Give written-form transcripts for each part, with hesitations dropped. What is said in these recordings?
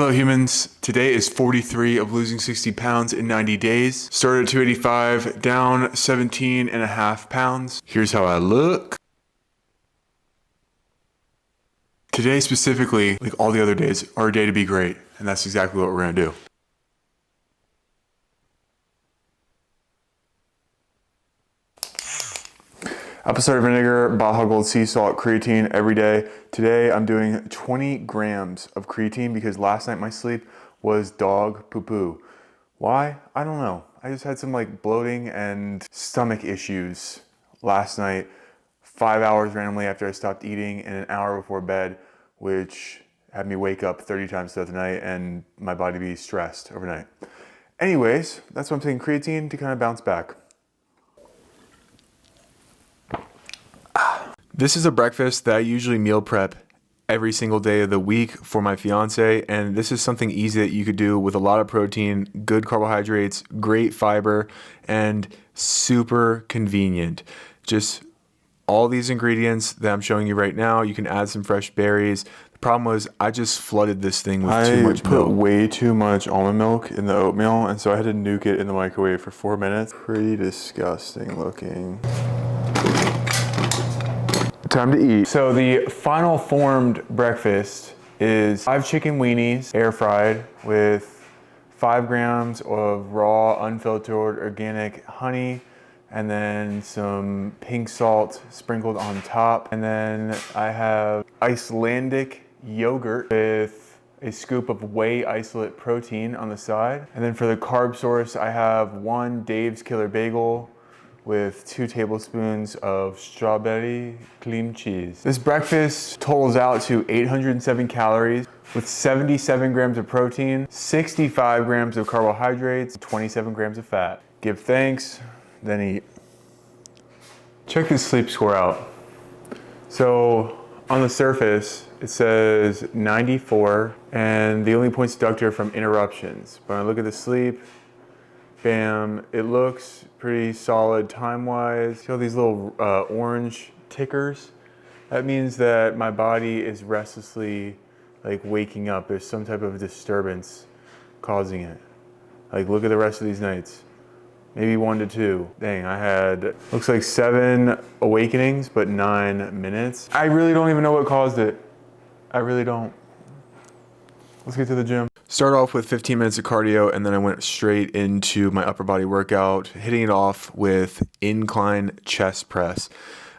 Hello humans, today is 43 of losing 60 pounds in 90 days. Started at 285, down 17 and a half pounds. Here's how I look. Today specifically, like all the other days, are a day to be great, and that's exactly what we're gonna do. Apple cider vinegar, Baja Gold sea salt, creatine every day. Today I'm doing 20 grams of creatine because last night my sleep was dog poo-poo. Why? I don't know. I just had some like bloating and stomach issues last night, 5 hours randomly after I stopped eating and an hour before bed, which had me wake up 30 times throughout the night and my body be stressed overnight. Anyways, that's why I'm taking creatine to kind of bounce back. This is a breakfast that I usually meal prep every single day of the week for my fiance, and this is something easy that you could do with a lot of protein, good carbohydrates, great fiber, and super convenient. Just all these ingredients that I'm showing you right now. You can add some fresh berries. The problem was I just flooded this thing with too much milk. I put way too much almond milk in the oatmeal, and so I had to nuke it in the microwave for 4 minutes. Pretty disgusting looking. Time to eat. So the final formed breakfast is 5 chicken weenies, air fried, with 5 grams of raw, unfiltered, organic honey, and then some pink salt sprinkled on top. And then I have Icelandic yogurt with a scoop of whey isolate protein on the side. And then for the carb source, I have 1 Dave's Killer Bagel with 2 tablespoons of strawberry cream cheese. This breakfast totals out to 807 calories with 77 grams of protein, 65 grams of carbohydrates, 27 grams of fat. Give thanks, then eat. Check this sleep score out. So on the surface, it says 94, and the only points deducted are from interruptions. But when I look at the sleep, bam, it looks pretty solid time-wise. See all these little orange tickers? That means that my body is restlessly like waking up. There's some type of disturbance causing it. Like look at the rest of these nights. Maybe 1 to 2. Dang, I had, looks like 7 awakenings, but 9 minutes. I really don't even know what caused it. I really don't. Let's get to the gym. Start off with 15 minutes of cardio, and then I went straight into my upper body workout, hitting it off with incline chest press.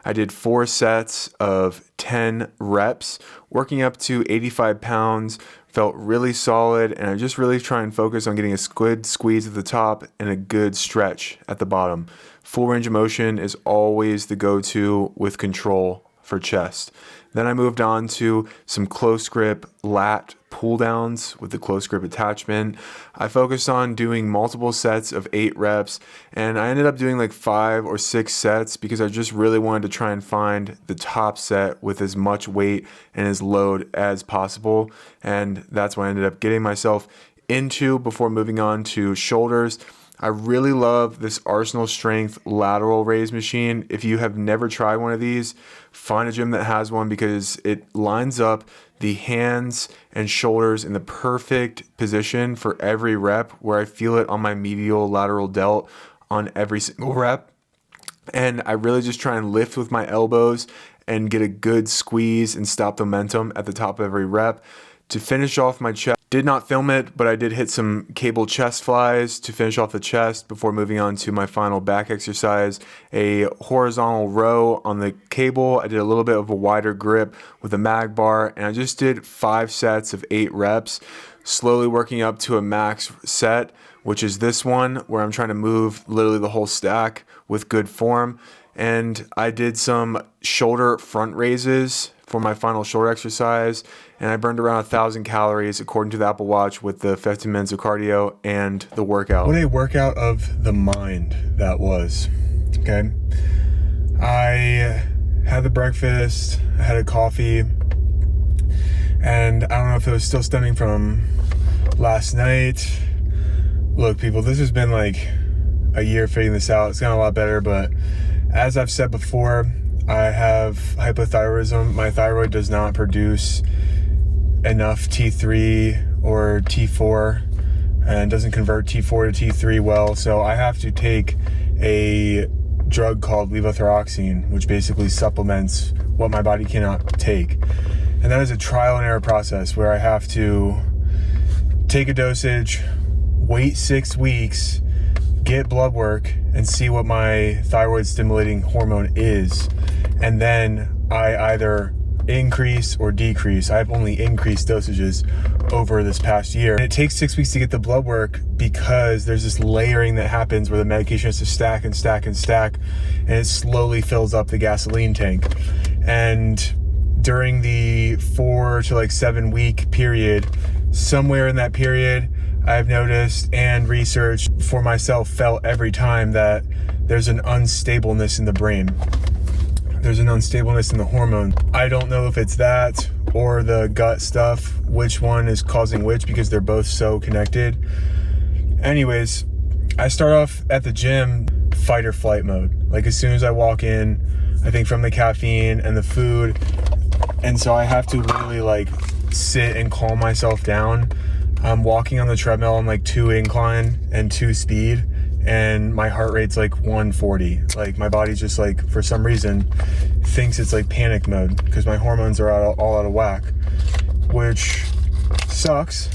I did 4 sets of 10 reps, working up to 85 pounds, felt really solid, and I just really try and focus on getting a good squeeze at the top and a good stretch at the bottom. Full range of motion is always the go-to with control for chest. Then I moved on to some close grip lat pull downs with the close grip attachment. I focused on doing multiple sets of 8 reps, and I ended up doing like 5 or 6 sets because I just really wanted to try and find the top set with as much weight and as load as possible, and that's what I ended up getting myself into before moving on to shoulders. I really love this Arsenal Strength lateral raise machine. If you have never tried one of these, find a gym that has one because it lines up the hands and shoulders in the perfect position for every rep, where I feel it on my medial lateral delt on every single rep. And I really just try and lift with my elbows and get a good squeeze and stop the momentum at the top of every rep. To finish off my chest, did not film it, but I did hit some cable chest flies to finish off the chest before moving on to my final back exercise, a horizontal row on the cable. I did a little bit of a wider grip with a mag bar, and I just did 5 sets of 8 reps, slowly working up to a max set, which is this one where I'm trying to move literally the whole stack with good form. And I did some shoulder front raises for my final shoulder exercise, and I burned around 1,000 calories according to the Apple Watch with the 15 minutes of cardio and the workout. What a workout of the mind that was, okay? I had the breakfast, I had a coffee, and I don't know if it was still stemming from last night. Look, people, this has been like a year figuring this out. It's gotten a lot better, but as I've said before, I have hypothyroidism. My thyroid does not produce enough T3 or T4 and doesn't convert T4 to T3 well. So I have to take a drug called levothyroxine, which basically supplements what my body cannot take. And that is a trial and error process where I have to take a dosage, wait 6 weeks, get blood work, and see what my thyroid stimulating hormone is. And then I either increase or decrease. I've only increased dosages over this past year. And it takes 6 weeks to get the blood work because there's this layering that happens where the medication has to stack and stack and stack, and it slowly fills up the gasoline tank. And during the 4 to 7 week period, somewhere in that period, I've noticed and researched for myself, felt every time that there's an unstableness in the brain. There's an unstableness in the hormone. I don't know if it's that or the gut stuff, which one is causing which, because they're both so connected. Anyways, I start off at the gym fight or flight mode. Like as soon as I walk in, I think from the caffeine and the food. And so I have to literally sit and calm myself down. I'm walking on the treadmill on 2 incline and 2 speed, and my heart rate's 140. My body's just for some reason thinks it's panic mode because my hormones are all out of whack, which sucks.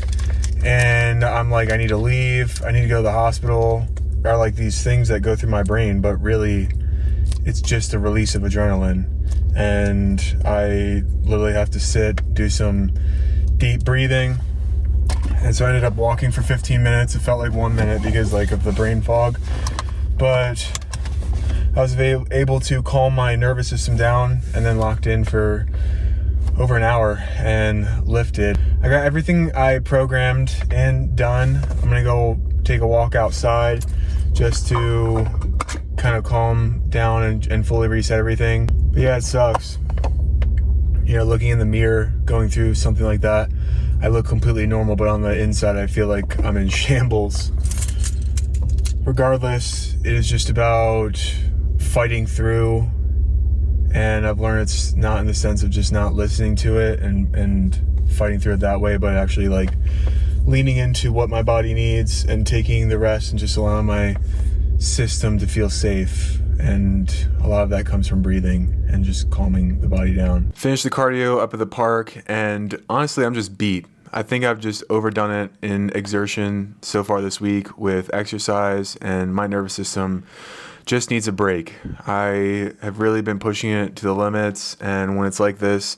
And I'm I need to leave, I need to go to the hospital, or these things that go through my brain, but really it's just a release of adrenaline. And I literally have to sit, do some deep breathing. And so I ended up walking for 15 minutes. It felt like 1 minute because of the brain fog. But I was able to calm my nervous system down and then locked in for over an hour and lifted. I got everything I programmed and done. I'm gonna go take a walk outside just to kind of calm down and fully reset everything. But yeah, it sucks. Looking in the mirror, going through something like that, I look completely normal, but on the inside, I feel like I'm in shambles. Regardless, it is just about fighting through, and I've learned it's not in the sense of just not listening to it and fighting through it that way, but actually leaning into what my body needs and taking the rest and just allowing my system to feel safe. And a lot of that comes from breathing and just calming the body down. Finished the cardio up at the park, and honestly, I'm just beat. I think I've just overdone it in exertion so far this week with exercise, and my nervous system just needs a break. I have really been pushing it to the limits, and when it's like this,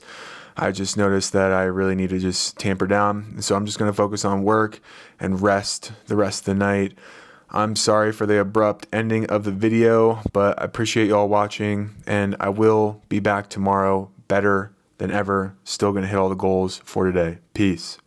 I just noticed that I really need to just tamper down. So I'm just going to focus on work and rest the rest of the night. I'm sorry for the abrupt ending of the video, but I appreciate y'all watching, and I will be back tomorrow better than ever. Still going to hit all the goals for today. Peace.